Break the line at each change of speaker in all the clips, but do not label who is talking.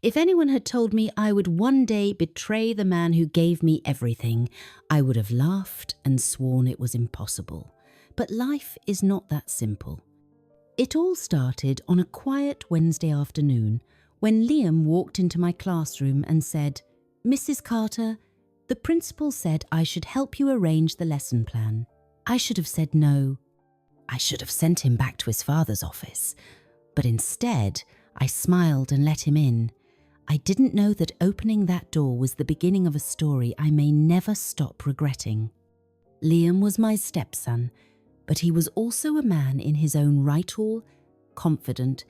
If anyone had told me I would one day betray the man who gave me everything, I would have laughed and sworn it was impossible. But life is not that simple. It all started on a quiet Wednesday afternoon when Liam walked into my classroom and said, "Mrs. Carter, the principal said I should help you arrange the lesson plan." I should have said no. I should have sent him back to his father's office. But instead, I smiled and let him in. I didn't know that opening that door was the beginning of a story I may never stop regretting. Liam was my stepson, but he was also a man in his own right, all confident,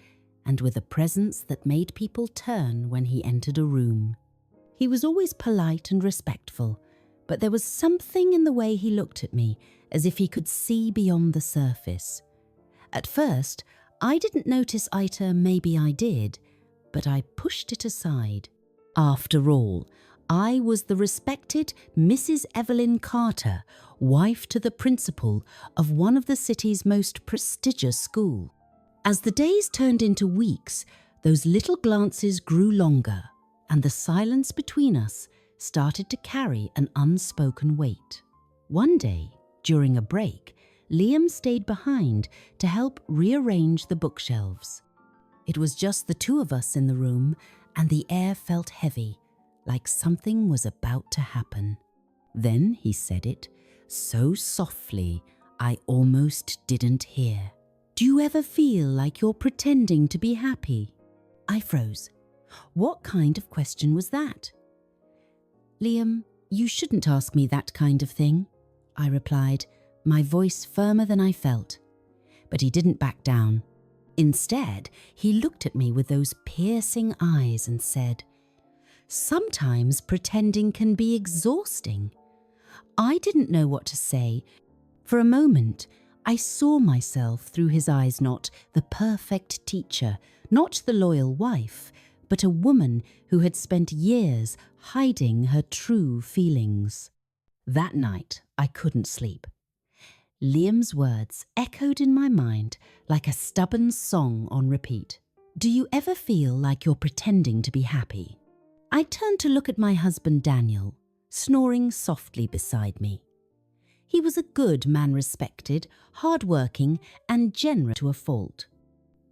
and with a presence that made people turn when he entered a room. He was always polite and respectful, but there was something in the way he looked at me, as if he could see beyond the surface. At first, I didn't notice maybe I did, but I pushed it aside. After all, I was the respected Mrs. Evelyn Carter, wife to the principal of one of the city's most prestigious schools. As the days turned into weeks, those little glances grew longer, and the silence between us started to carry an unspoken weight. One day, during a break, Liam stayed behind to help rearrange the bookshelves. It was just the two of us in the room, and the air felt heavy, like something was about to happen. Then he said it, so softly I almost didn't hear. "Do you ever feel like you're pretending to be happy?" I froze. What kind of question was that? "Liam, you shouldn't ask me that kind of thing," I replied, my voice firmer than I felt. But he didn't back down. Instead, he looked at me with those piercing eyes and said, "Sometimes pretending can be exhausting." I didn't know what to say. For a moment, I saw myself through his eyes, not the perfect teacher, not the loyal wife, but a woman who had spent years hiding her true feelings. That night, I couldn't sleep. Liam's words echoed in my mind like a stubborn song on repeat. "Do you ever feel like you're pretending to be happy?" I turned to look at my husband Daniel, snoring softly beside me. He was a good man, respected, hard-working, and generous to a fault.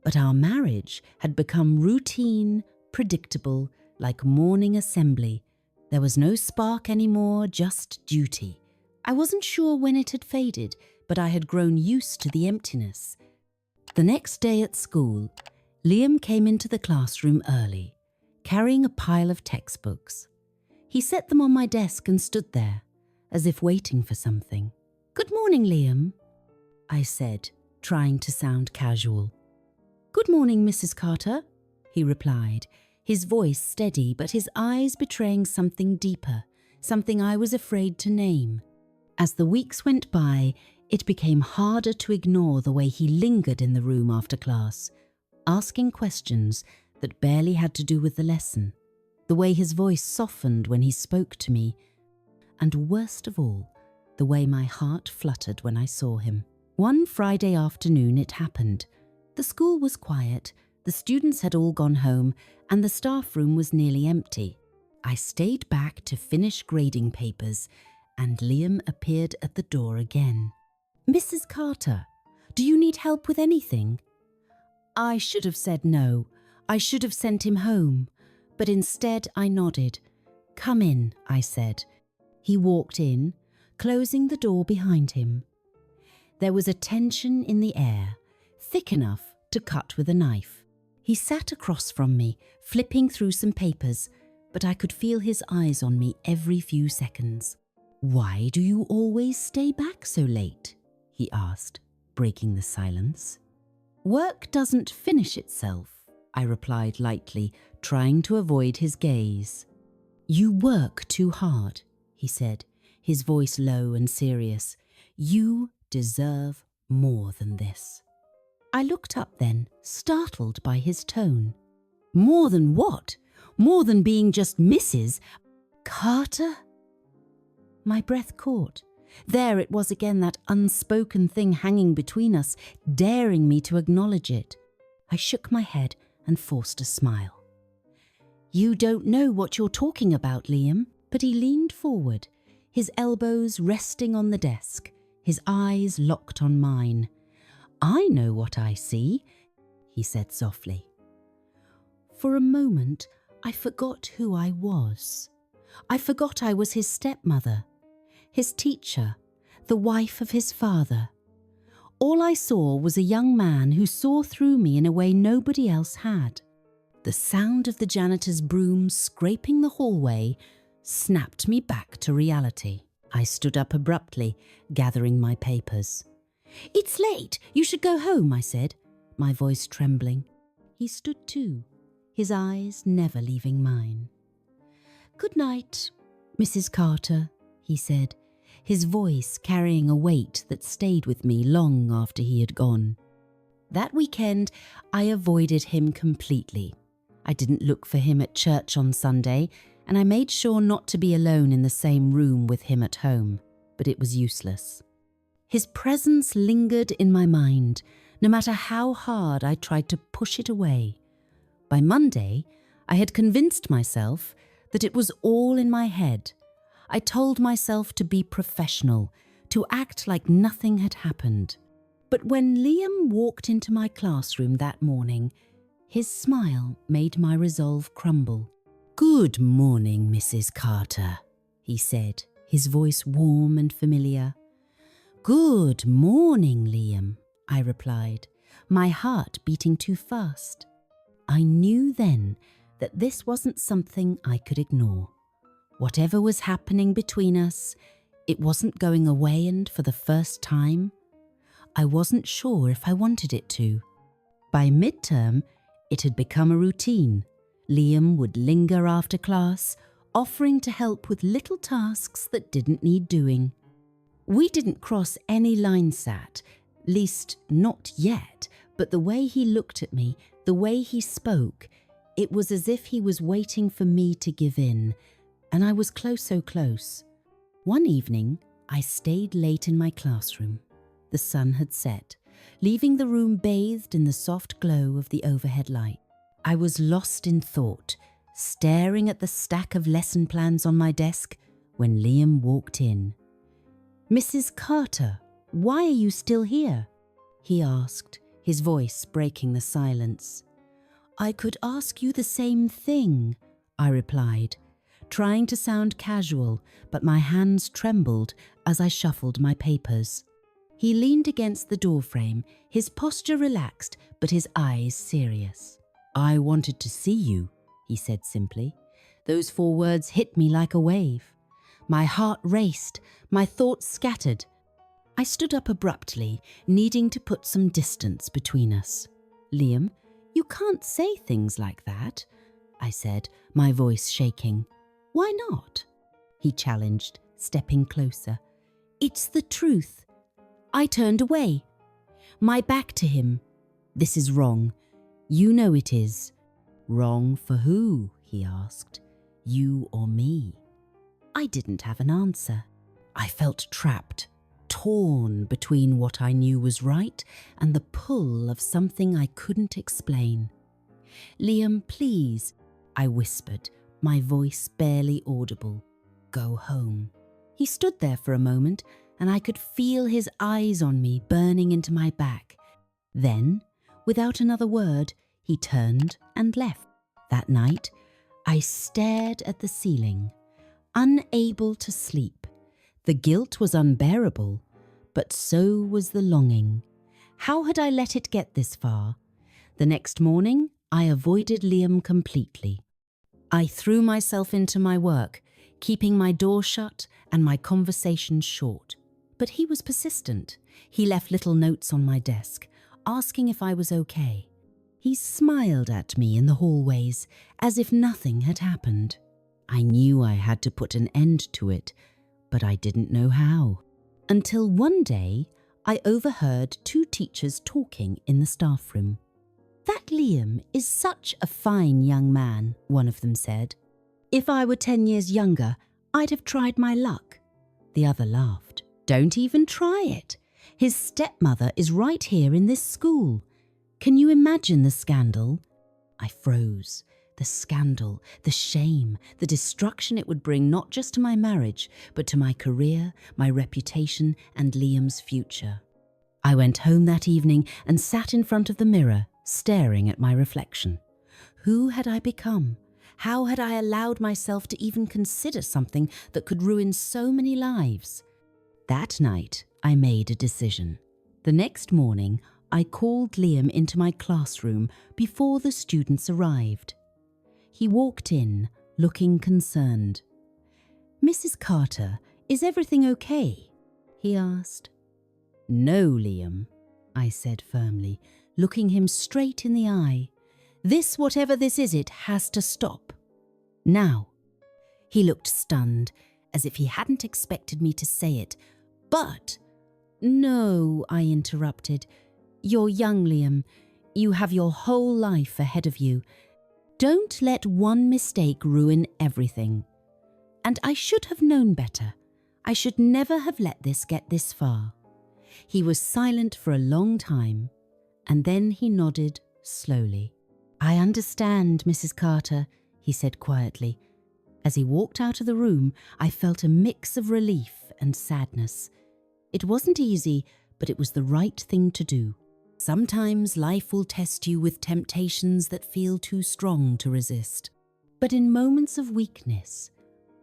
But our marriage had become routine, predictable, like morning assembly. There was no spark anymore, just duty. I wasn't sure when it had faded, but I had grown used to the emptiness. The next day at school, Liam came into the classroom early, carrying a pile of textbooks. He set them on my desk and stood there, as if waiting for something. "Good morning, Liam," I said, trying to sound casual. "Good morning, Mrs. Carter," he replied, his voice steady but his eyes betraying something deeper, something I was afraid to name. As the weeks went by, it became harder to ignore the way he lingered in the room after class, asking questions that barely had to do with the lesson, the way his voice softened when he spoke to me, and worst of all, the way my heart fluttered when I saw him. One Friday afternoon it happened. The school was quiet, the students had all gone home, and the staff room was nearly empty. I stayed back to finish grading papers, and Liam appeared at the door again. "Mrs. Carter, do you need help with anything?" I should have said no. I should have sent him home. But instead I nodded. "Come in," I said. He walked in, closing the door behind him. There was a tension in the air, thick enough to cut with a knife. He sat across from me, flipping through some papers, but I could feel his eyes on me every few seconds. "Why do you always stay back so late?" he asked, breaking the silence. "Work doesn't finish itself," I replied lightly, trying to avoid his gaze. "You work too hard," he said, his voice low and serious. "You deserve more than this." I looked up then, startled by his tone. "More than what? More than being just Mrs. Carter?" My breath caught. There it was again, that unspoken thing hanging between us, daring me to acknowledge it. I shook my head and forced a smile. "You don't know what you're talking about, Liam." But he leaned forward, his elbows resting on the desk, his eyes locked on mine. "I know what I see," he said softly. For a moment, I forgot who I was. I forgot I was his stepmother, his teacher, the wife of his father. All I saw was a young man who saw through me in a way nobody else had. The sound of the janitor's broom scraping the hallway snapped me back to reality. I stood up abruptly, gathering my papers. "It's late. You should go home," I said, my voice trembling. He stood too, his eyes never leaving mine. "Good night, Mrs. Carter," he said, his voice carrying a weight that stayed with me long after he had gone. That weekend, I avoided him completely. I didn't look for him at church on Sunday, and I made sure not to be alone in the same room with him at home, but it was useless. His presence lingered in my mind, no matter how hard I tried to push it away. By Monday, I had convinced myself that it was all in my head. I told myself to be professional, to act like nothing had happened. But when Liam walked into my classroom that morning, his smile made my resolve crumble. "Good morning, Mrs. Carter," he said, his voice warm and familiar. "Good morning, Liam," I replied, my heart beating too fast. I knew then that this wasn't something I could ignore. Whatever was happening between us, it wasn't going away, and for the first time, I wasn't sure if I wanted it to. By midterm, it had become a routine. Liam would linger after class, offering to help with little tasks that didn't need doing. We didn't cross any lines, least not yet, but the way he looked at me, the way he spoke, it was as if he was waiting for me to give in, and I was so close. One evening, I stayed late in my classroom. The sun had set, leaving the room bathed in the soft glow of the overhead light. I was lost in thought, staring at the stack of lesson plans on my desk when Liam walked in. "Mrs. Carter, why are you still here?" he asked, his voice breaking the silence. "I could ask you the same thing," I replied, trying to sound casual, but my hands trembled as I shuffled my papers. He leaned against the doorframe, his posture relaxed, but his eyes serious. "I wanted to see you," he said simply. Those 4 words hit me like a wave. My heart raced, my thoughts scattered. I stood up abruptly, needing to put some distance between us. "Liam, you can't say things like that," I said, my voice shaking. "Why not?" he challenged, stepping closer. "It's the truth." I turned away, my back to him. "This is wrong. You know it is." "Wrong for who?" he asked. "You or me?" I didn't have an answer. I felt trapped, torn between what I knew was right and the pull of something I couldn't explain. "Liam, please," I whispered, my voice barely audible. "Go home." He stood there for a moment, and I could feel his eyes on me burning into my back. Then, without another word, he turned and left. That night, I stared at the ceiling, unable to sleep. The guilt was unbearable, but so was the longing. How had I let it get this far? The next morning, I avoided Liam completely. I threw myself into my work, keeping my door shut and my conversations short. But he was persistent. He left little notes on my desk, asking if I was okay. He smiled at me in the hallways, as if nothing had happened. I knew I had to put an end to it, but I didn't know how. Until one day, I overheard 2 teachers talking in the staff room. "That Liam is such a fine young man," one of them said. "If I were 10 years younger, I'd have tried my luck." The other laughed. "Don't even try it. His stepmother is right here in this school. Can you imagine the scandal?" I froze, The scandal, the shame, the destruction it would bring not just to my marriage, but to my career, my reputation, and Liam's future. I went home that evening and sat in front of the mirror, staring at my reflection. Who had I become? How had I allowed myself to even consider something that could ruin so many lives? That night, I made a decision. The next morning, I called Liam into my classroom before the students arrived. He walked in, looking concerned. "Mrs. Carter, is everything okay?" he asked. "No, Liam," I said firmly, looking him straight in the eye. "This, whatever this is, it has to stop. Now." He looked stunned, as if he hadn't expected me to say it. "But—" "No," I interrupted. "You're young, Liam. You have your whole life ahead of you. Don't let one mistake ruin everything. And I should have known better. I should never have let this get this far." He was silent for a long time, and then he nodded slowly. "I understand, Mrs. Carter," he said quietly. As he walked out of the room, I felt a mix of relief and sadness. It wasn't easy, but it was the right thing to do. Sometimes life will test you with temptations that feel too strong to resist. But in moments of weakness,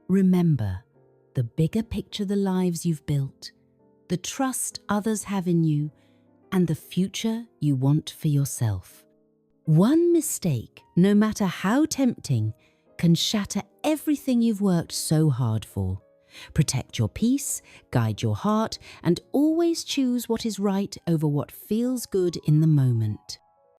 remember the bigger picture, the lives you've built, the trust others have in you, and the future you want for yourself. One mistake, no matter how tempting, can shatter everything you've worked so hard for. Protect your peace, guide your heart, and always choose what is right over what feels good in the moment.